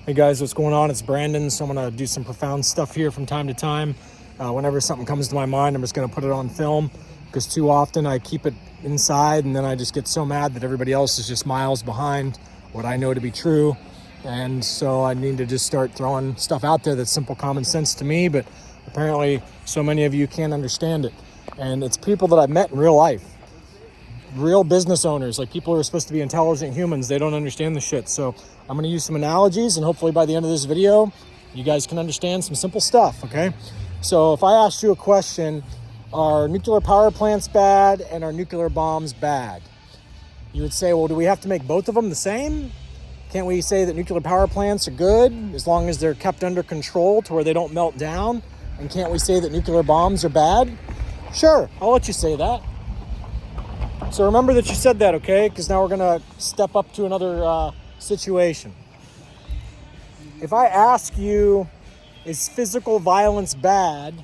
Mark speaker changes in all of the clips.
Speaker 1: Hey guys, what's going on? It's Brandon. So I'm going to do some profound stuff here from time to time. Whenever something comes to my mind, I'm just going to put it on film, because too often I keep it inside and then I just get so mad that everybody else is just miles behind what I know to be true. And so I need to just start throwing stuff out there that's simple common sense to me, but apparently so many of you can't understand it. And it's people that I've met in real life. Real business owners, like people who are supposed to be intelligent humans. They don't understand the shit. So I'm going to use some analogies, and hopefully by the end of this video, you guys can understand some simple stuff, okay? So if I asked you a question, are nuclear power plants bad and are nuclear bombs bad? You would say, well, do we have to make both of them the same? Can't we say that nuclear power plants are good as long as they're kept under control to where they don't melt down? And can't we say that nuclear bombs are bad? Sure, I'll let you say that. So remember that you said that, okay? Because now we're going to step up to another situation. If I ask you, is physical violence bad?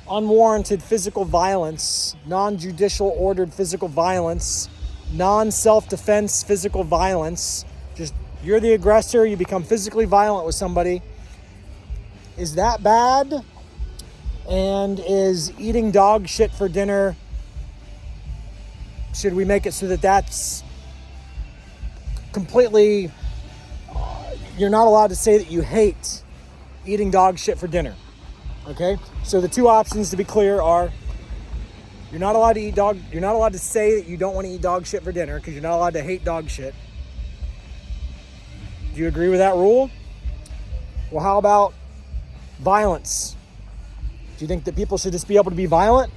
Speaker 1: Unwarranted physical violence, non-judicial ordered physical violence, non-self-defense physical violence, just you're the aggressor, you become physically violent with somebody. Is that bad? And is eating dog shit for dinner, should we make it so that that's completely, you're not allowed to say that you hate eating dog shit for dinner, okay? So the two options, to be clear, are you're not allowed to say that you don't want to eat dog shit for dinner because you're not allowed to hate dog shit. Do you agree with that rule? Well, how about violence? Do you think that people should just be able to be violent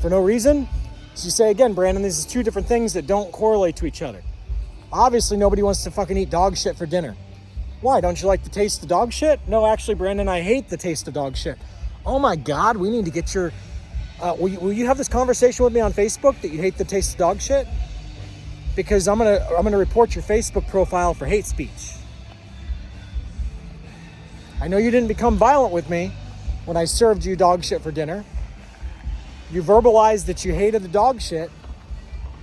Speaker 1: for no reason? So you say again, Brandon, this is two different things that don't correlate to each other. Obviously, nobody wants to fucking eat dog shit for dinner. Why? Don't you like the taste of dog shit? No, actually, Brandon, I hate the taste of dog shit. Oh my God, we need to get your... will you have this conversation with me on Facebook that you hate the taste of dog shit? Because I'm gonna report your Facebook profile for hate speech. I know you didn't become violent with me when I served you dog shit for dinner. You verbalized that you hated the dog shit,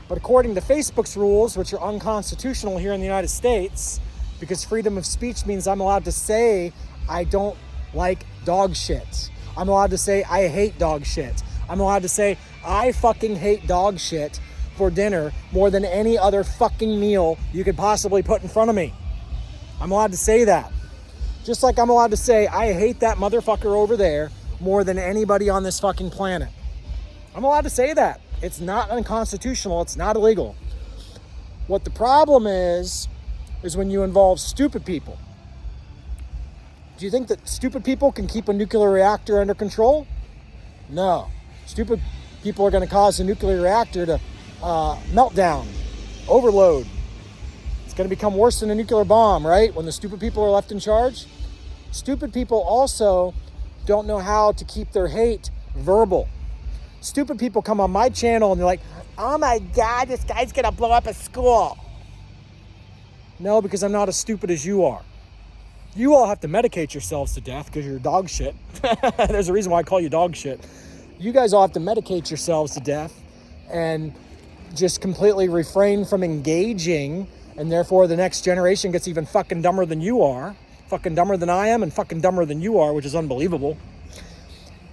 Speaker 1: but according to Facebook's rules, which are unconstitutional here in the United States, because freedom of speech means I'm allowed to say I don't like dog shit. I'm allowed to say I hate dog shit. I'm allowed to say I fucking hate dog shit for dinner more than any other fucking meal you could possibly put in front of me. I'm allowed to say that. Just like I'm allowed to say I hate that motherfucker over there more than anybody on this fucking planet. I'm allowed to say that. It's not unconstitutional. It's not illegal. What the problem is when you involve stupid people. Do you think that stupid people can keep a nuclear reactor under control? No. Stupid people are going to cause a nuclear reactor to melt down, overload. It's going to become worse than a nuclear bomb, right? When the stupid people are left in charge. Stupid people also don't know how to keep their hate verbal. Stupid people come on my channel and they're like, oh my God, this guy's going to blow up a school. No, because I'm not as stupid as you are. You all have to medicate yourselves to death because you're dog shit. There's a reason why I call you dog shit. You guys all have to medicate yourselves to death and just completely refrain from engaging, and therefore the next generation gets even fucking dumber than you are. Fucking dumber than I am and fucking dumber than you are, which is unbelievable.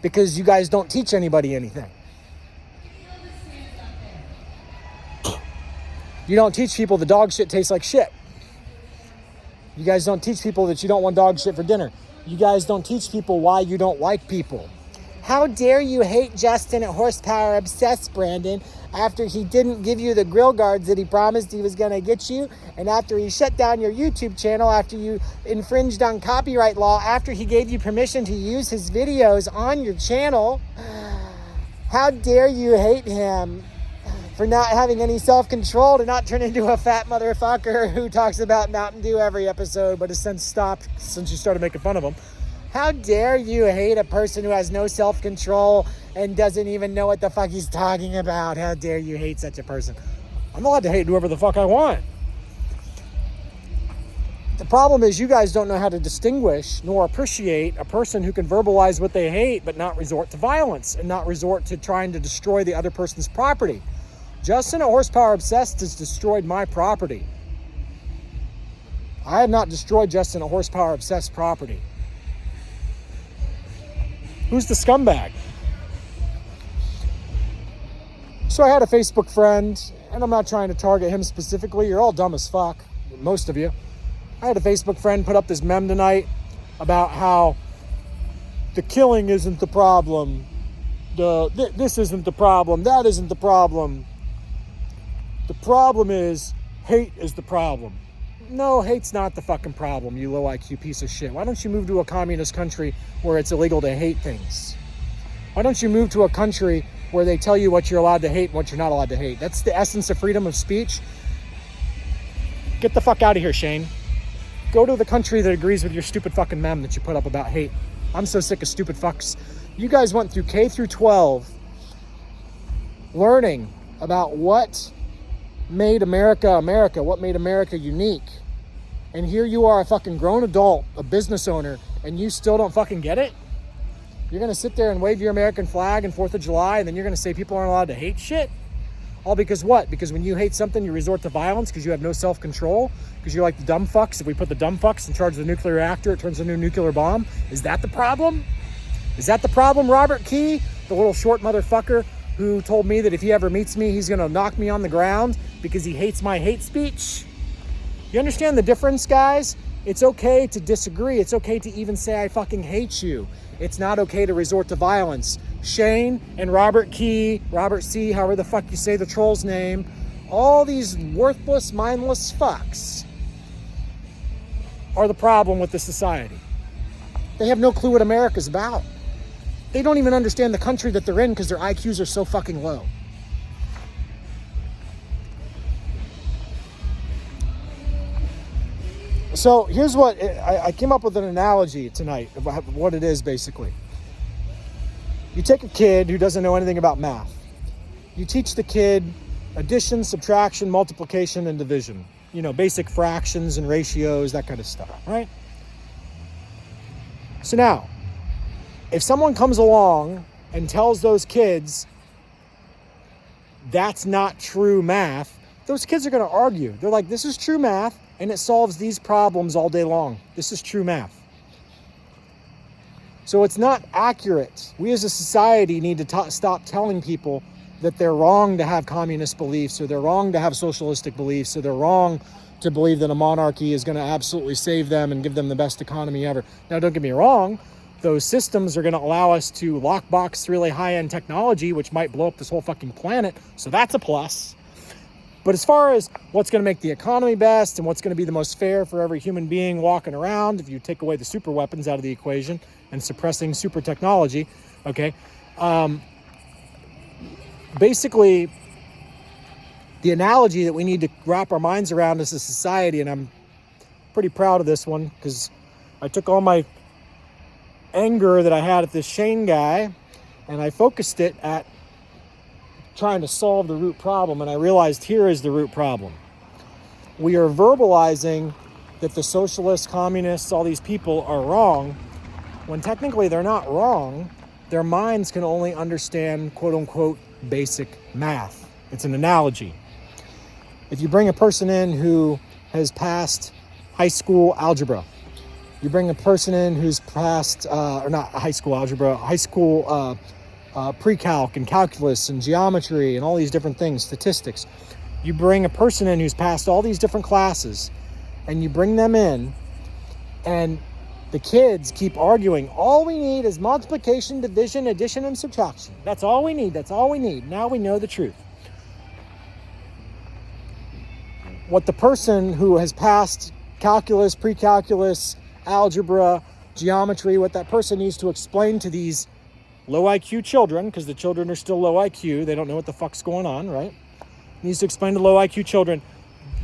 Speaker 1: Because you guys don't teach anybody anything. You don't teach people the dog shit tastes like shit. You guys don't teach people that you don't want dog shit for dinner. You guys don't teach people why you don't like people. How dare you hate Justin at Horsepower Obsessed, Brandon, after he didn't give you the grill guards that he promised he was going to get you, and after he shut down your YouTube channel, after you infringed on copyright law, after he gave you permission to use his videos on your channel. How dare you hate him for not having any self-control to not turn into a fat motherfucker who talks about Mountain Dew every episode but has since stopped since you started making fun of him. How dare you hate a person who has no self-control and doesn't even know what the fuck he's talking about? How dare you hate such a person? I'm allowed to hate whoever the fuck I want. The problem is you guys don't know how to distinguish nor appreciate a person who can verbalize what they hate but not resort to violence and not resort to trying to destroy the other person's property. Justin at Horsepower Obsessed has destroyed my property. I have not destroyed Justin a horsepower obsessed property. Who's the scumbag? So I had a Facebook friend, and I'm not trying to target him specifically. You're all dumb as fuck, most of you. I had a Facebook friend put up this meme tonight about how the killing isn't the problem. This isn't the problem. That isn't the problem. The problem is hate is the problem. No, hate's not the fucking problem, you low IQ piece of shit. Why don't you move to a communist country where it's illegal to hate things? Why don't you move to a country where they tell you what you're allowed to hate and what you're not allowed to hate? That's the essence of freedom of speech. Get the fuck out of here, Shane. Go to the country that agrees with your stupid fucking meme that you put up about hate. I'm so sick of stupid fucks. You guys went through K through 12 learning about what made America America, what made America unique. And here you are, a fucking grown adult, a business owner, and you still don't fucking get it? You're gonna sit there and wave your American flag and 4th of July, and then you're gonna say people aren't allowed to hate shit? All because what? Because when you hate something, you resort to violence because you have no self-control? Because you're like the dumb fucks. If we put the dumb fucks in charge of the nuclear reactor, it turns into a nuclear bomb? Is that the problem? Is that the problem, Robert Key? The little short motherfucker who told me that if he ever meets me, he's gonna knock me on the ground because he hates my hate speech? You understand the difference, guys? It's okay to disagree. It's okay to even say I fucking hate you. It's not okay to resort to violence. Shane and Robert Key, Robert C., however the fuck you say the troll's name, all these worthless, mindless fucks are the problem with the society. They have no clue what America's about. They don't even understand the country that they're in because their IQs are so fucking low. So here's what, I came up with an analogy tonight about what it is basically. You take a kid who doesn't know anything about math. You teach the kid addition, subtraction, multiplication, and division. You know, basic fractions and ratios, that kind of stuff, right? So now, if someone comes along and tells those kids that's not true math, those kids are going to argue. They're like, this is true math, and it solves these problems all day long. This is true math. So it's not accurate. We as a society need to stop telling people that they're wrong to have communist beliefs, or they're wrong to have socialistic beliefs, or they're wrong to believe that a monarchy is going to absolutely save them and give them the best economy ever. Now, don't get me wrong. Those systems are going to allow us to lockbox really high-end technology, which might blow up this whole fucking planet. So that's a plus. But as far as what's going to make the economy best and what's going to be the most fair for every human being walking around, if you take away the super weapons out of the equation and suppressing super technology, okay, basically the analogy that we need to wrap our minds around as a society, and I'm pretty proud of this one because I took all my anger that I had at this Shane guy and I focused it at trying to solve the root problem, and I realized here is the root problem. We are verbalizing that the socialists, communists, all these people are wrong, when technically they're not wrong. Their minds can only understand quote-unquote basic math. It's an analogy. If you bring a person in who has passed high school algebra, you bring a person in who's passed, or not high school algebra, high school pre-calc and calculus and geometry and all these different things, statistics. You bring a person in who's passed all these different classes, and you bring them in, and the kids keep arguing, all we need is multiplication, division, addition, and subtraction. That's all we need. That's all we need. Now we know the truth. What the person who has passed calculus, pre-calculus, algebra, geometry, what that person needs to explain to these low IQ children, because the children are still low IQ, they don't know what the fuck's going on, right? Needs to explain to low IQ children,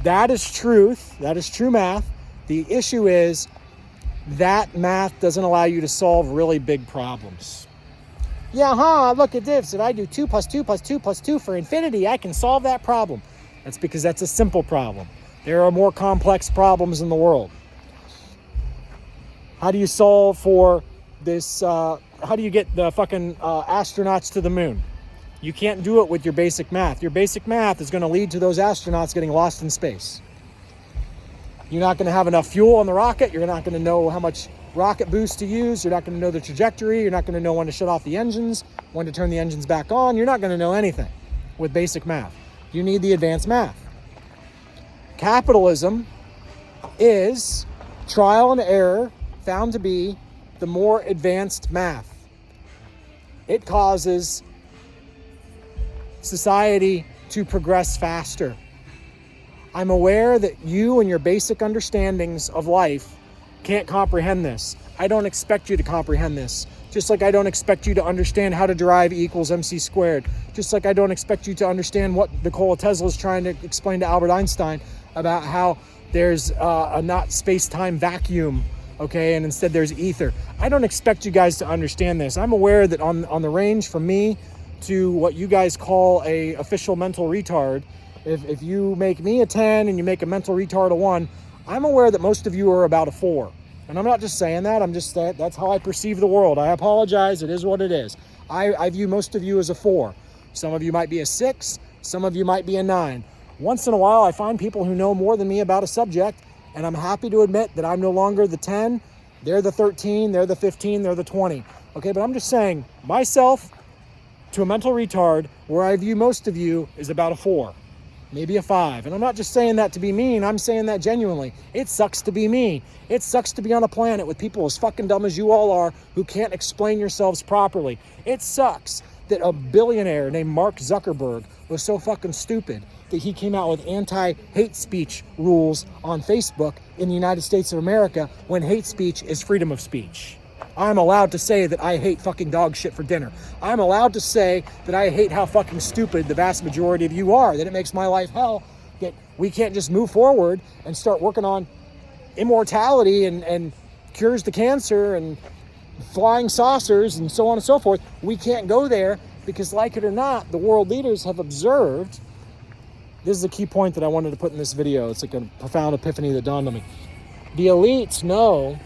Speaker 1: that is truth, that is true math. The issue is that math doesn't allow you to solve really big problems. Yeah, look at this. If I do 2 plus 2 plus 2 plus 2 for infinity, I can solve that problem. That's because that's a simple problem. There are more complex problems in the world. How do you solve for this, how do you get the fucking astronauts to the moon? You can't do it with your basic math. Your basic math is going to lead to those astronauts getting lost in space. You're not going to have enough fuel on the rocket. You're not going to know how much rocket boost to use. You're not going to know the trajectory. You're not going to know when to shut off the engines, when to turn the engines back on. You're not going to know anything with basic math. You need the advanced math. Capitalism is trial and error found to be the more advanced math. It causes society to progress faster. I'm aware that you and your basic understandings of life can't comprehend this. I don't expect you to comprehend this. Just like I don't expect you to understand how to derive E equals MC squared. Just like I don't expect you to understand what Nikola Tesla is trying to explain to Albert Einstein about how there's a not space-time vacuum, okay, and instead there's ether. I don't expect you guys to understand this. I'm aware that on the range from me to what you guys call a official mental retard, if you make me a 10 and you make a mental retard a 1, I'm aware that most of you are about a 4. And I'm not just saying that, I'm just saying that's how I perceive the world. I apologize, it is what it is. I view most of you as a 4. Some of you might be a 6, some of you might be a 9. Once in a while, I find people who know more than me about a subject, and I'm happy to admit that I'm no longer the 10, they're the 13, they're the 15, they're the 20. Okay, but I'm just saying, myself to a mental retard, where I view most of you is about a 4. Maybe a 5. And I'm not just saying that to be mean, I'm saying that genuinely. It sucks to be me. It sucks to be on a planet with people as fucking dumb as you all are who can't explain yourselves properly. It sucks that a billionaire named Mark Zuckerberg was so fucking stupid that he came out with anti-hate speech rules on Facebook in the United States of America when hate speech is freedom of speech. I'm allowed to say that I hate fucking dog shit for dinner. I'm allowed to say that I hate how fucking stupid the vast majority of you are, that it makes my life hell, that we can't just move forward and start working on immortality and cures to cancer and flying saucers and so on and so forth. We can't go there because, like it or not, the world leaders have observed. This is a key point that I wanted to put in this video. It's like a profound epiphany that dawned on me. The elites know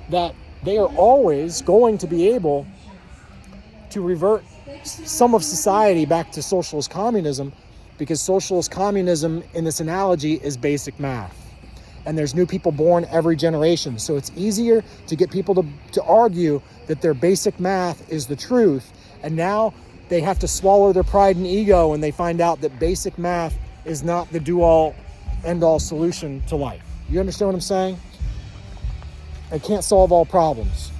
Speaker 1: that they are always going to be able to revert some of society back to socialist communism, because socialist communism in this analogy is basic math. And there's new people born every generation. So it's easier to get people to argue that their basic math is the truth. And now they have to swallow their pride and ego when they find out that basic math is not the do-all, end-all solution to life. You understand what I'm saying? It can't solve all problems.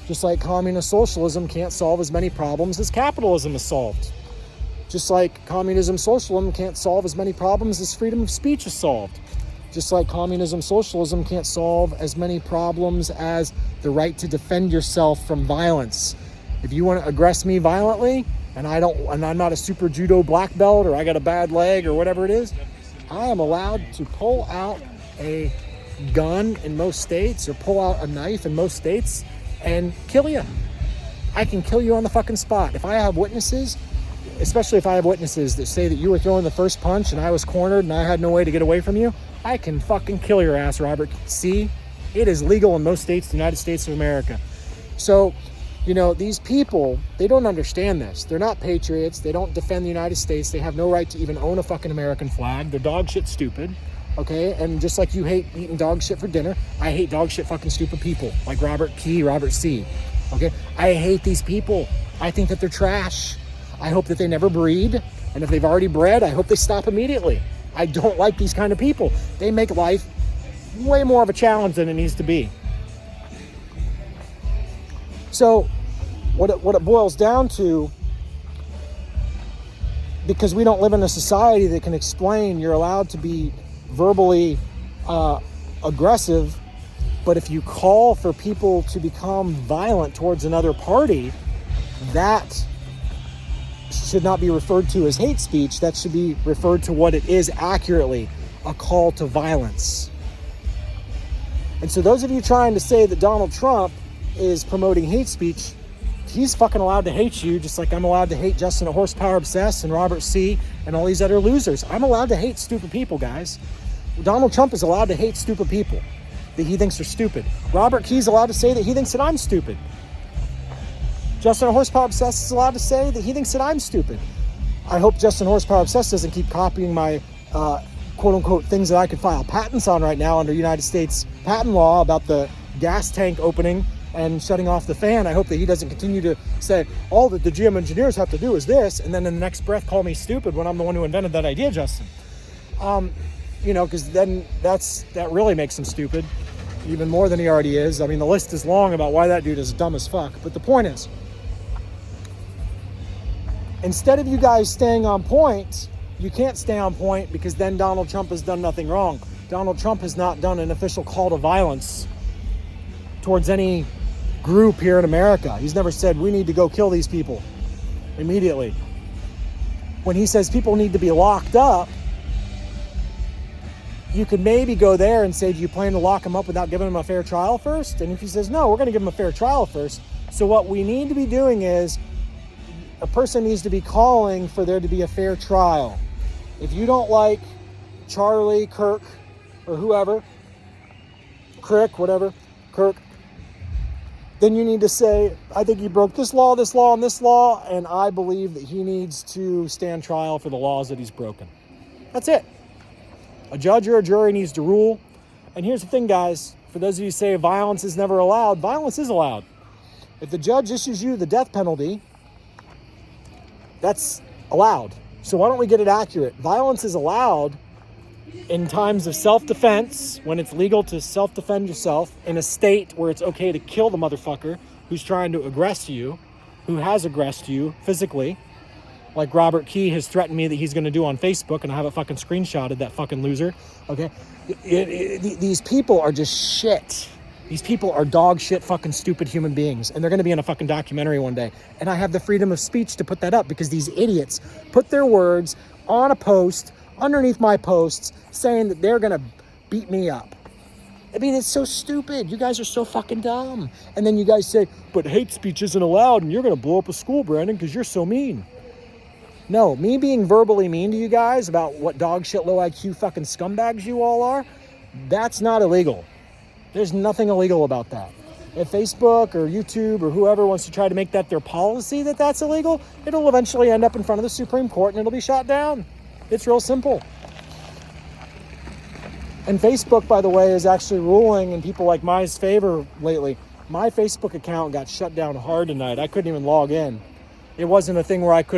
Speaker 1: Just like communist socialism can't solve as many problems as capitalism has solved. Just like communism socialism can't solve as many problems as freedom of speech has solved. Just like communism socialism can't solve as many problems as the right to defend yourself from violence. If you want to aggress me violently, and I'm not a super judo black belt, or I got a bad leg, or whatever it is, I am allowed to pull out a gun in most states, or pull out a knife in most states and kill you. I can kill you on the fucking spot. If I have witnesses, especially if I have witnesses that say that you were throwing the first punch and I was cornered and I had no way to get away from you, I can fucking kill your ass, Robert. See, it is legal in most states, the United States of America. So, you know, these people, they don't understand this. They're not patriots. They don't defend the United States. They have no right to even own a fucking American flag. They're dog shit stupid. Okay, and just like you hate eating dog shit for dinner, I hate dog shit fucking stupid people like Robert Key, Robert C. Okay, I hate these people. I think that they're trash. I hope that they never breed, and if they've already bred, I hope they stop immediately. I don't like these kind of people. They make life way more of a challenge than it needs to be. So, what it boils down to, because we don't live in a society that can explain you're allowed to be verbally aggressive, but if you call for people to become violent towards another party, that should not be referred to as hate speech. That should be referred to what it is accurately, a call to violence. And so those of you trying to say that Donald Trump is promoting hate speech, he's fucking allowed to hate you, just like I'm allowed to hate Justin at Horsepower Obsessed and Robert C. and all these other losers. I'm allowed to hate stupid people, guys. Donald Trump is allowed to hate stupid people that he thinks are stupid. Robert Key's allowed to say that he thinks that I'm stupid. Justin at Horsepower Obsessed is allowed to say that he thinks that I'm stupid. I hope Justin Horsepower Obsessed doesn't keep copying my quote unquote things that I could file patents on right now under United States patent law about the gas tank opening and shutting off the fan. I hope that he doesn't continue to say all that the GM engineers have to do is this, and then in the next breath call me stupid when I'm the one who invented that idea, Justin. Because then that really makes him stupid, even more than he already is. I mean, the list is long about why that dude is dumb as fuck. But the point is, instead of you guys staying on point, you can't stay on point because then Donald Trump has done nothing wrong. Donald Trump has not done an official call to violence towards any group here in America. He's never said we need to go kill these people immediately. When he says people need to be locked up, you could maybe go there and say, do you plan to lock him up without giving him a fair trial first? And if he says, no, we're going to give him a fair trial first. So what we need to be doing is a person needs to be calling for there to be a fair trial. If you don't like Charlie Kirk or whoever, Kirk, then you need to say, I think he broke this law, and this law, and I believe that he needs to stand trial for the laws that he's broken. That's it. A judge or a jury needs to rule. And here's the thing, guys. For those of you who say violence is never allowed, violence is allowed. If the judge issues you the death penalty, that's allowed. So why don't we get it accurate? Violence is allowed in times of self-defense, when it's legal to self-defend yourself in a state where it's okay to kill the motherfucker who's trying to aggress you, who has aggressed you physically, like Robert Key has threatened me that he's going to do on Facebook, and I have it fucking screenshotted, that fucking loser. Okay? These people are just shit. These people are dog shit fucking stupid human beings, and they're going to be in a fucking documentary one day. And I have the freedom of speech to put that up because these idiots put their words on a post underneath my posts saying that they're going to beat me up. I mean, it's so stupid. You guys are so fucking dumb. And then you guys say, but hate speech isn't allowed and you're going to blow up a school, Brandon, because you're so mean. No, me being verbally mean to you guys about what dog shit low IQ fucking scumbags you all are, that's not illegal. There's nothing illegal about that. If Facebook or YouTube or whoever wants to try to make that their policy that that's illegal, it'll eventually end up in front of the Supreme Court and it'll be shot down. It's real simple. And Facebook, by the way, is actually ruling in people like mine's favor lately. My Facebook account got shut down hard tonight. I couldn't even log in. It wasn't a thing where I could